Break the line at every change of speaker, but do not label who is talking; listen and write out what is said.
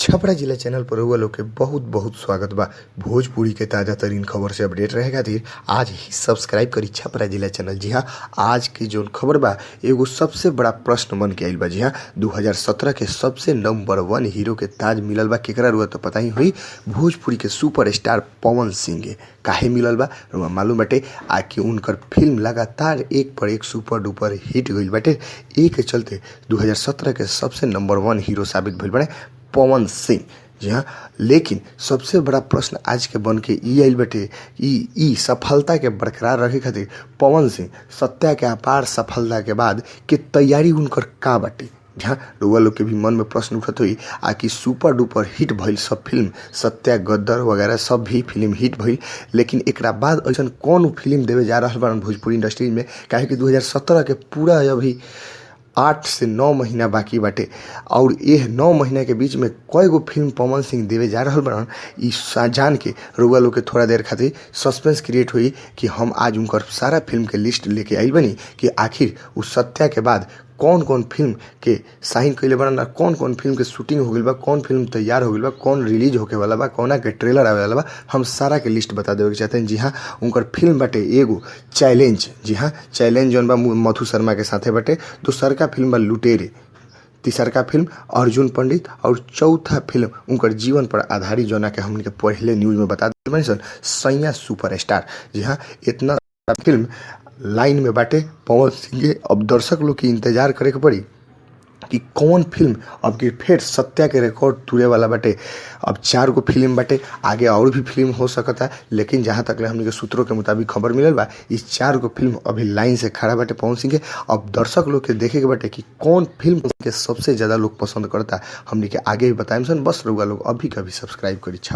छपरा जिला चैनल पर रउआ लोग के बहुत बहुत स्वागत बा। भोजपुरी के ताजा तरीन खबर से अपडेट रहे खातिर आज ही सब्सक्राइब करी छपरा जिला चैनल। जी हाँ, आज की जो खबर बा एगो सबसे बड़ा प्रश्न बन के आइल बा। जी हाँ, 2017 के सबसे नंबर 1 हीरो के ताज मिलल बा केकरा रुआ तो पता ही हुई, भोजपुरी के सुपर स्टार पवन सिंह के। काहे मिलल बा रुआ मालूम बाटे, आकि उनकर फिल्म लगातार एक पर एक सुपर डुपर हिट गइल बाटे। एक के चलते 2017 के सबसे नंबर 1 हीरो साबित भइल बाटे पवन सिंह। जी हाँ, लेकिन सबसे बड़ा प्रश्न आज के बन के ई आइल बटे, ई सफलता के बरकरार रखे खातिर पवन सिंह सत्या के अपार सफलता के बाद के तैयारी उनकर का बाटे। जहाँ रउआ लोग के भी मन में प्रश्न उठत हुई, आकि सुपर डुपर हिट भइल सब फिल्म सत्या गद्दर वगैरह सब भी फिल्म हिट भइल, लेकिन एकरा बाद ऐसा कौन फिल्म देवे जा रहा बा भोजपुरी इंडस्ट्री में। काहे कि 2017 के पूरा अभी 8 से 9 महीना बाकी बाटे, और यह 9 महीना के बीच में कई गो फिल्म पवन सिंह देवे जा रहा बड़न। ई जान के रउआ लोग के थोड़ा देर खातिर सस्पेंस क्रिएट हुई कि हम आज उनकर सारा फिल्म के लिस्ट लेके आई बनी कि आखिर उस सत्या के बाद कौन कौन फिल्म के साइन कैले बना, कौन कौन फिल्म के शूटिंग हो गई बा, कौन फिल्म तैयार हो गई बा, कौन रिलीज होके वाला बा, कौना के ट्रेलर आवे वाला बा, हम सारा के लिस्ट बता देवे के चाहते हैं। जी हाँ, उनकर फिल्म बाटे एगो चैलेंज। जी हाँ, चैलेंज जौन बा मधु शर्मा के साथे बाटे। दूसरका फिल्म बा लुटेरे, तीसरका फिल्म अर्जुन पंडित, और चौथा फिल्म उनकर जीवन पर आधारित जौना के हमने के पहले न्यूज में बता दिए सन सैया सुपर स्टार। जी हाँ, इतना फिल्म लाइन में बाटे पवन सिंह के। अब दर्शक लोग की इंतजार करे के पड़ी कि कौन फिल्म अब की फिर सत्या के रिकॉर्ड तुरे वाला बाटे। अब 4 गो फिल्म बाटे, आगे और भी फिल्म हो सकता है, लेकिन जहाँ तक हमने के सूत्रों के मुताबिक खबर मिलल बा, इस 4 गो फिल्म अभी लाइन से खड़ा बाटे पवन सिंह के। अब दर्शक लोग के देखे के बाटे कि कौन फिल्म के सबसे ज़्यादा लोग पसंद करता। हमने के आगे भी बताएं सन, बस रउआ लोग अभी कभी सब्सक्राइब करी छप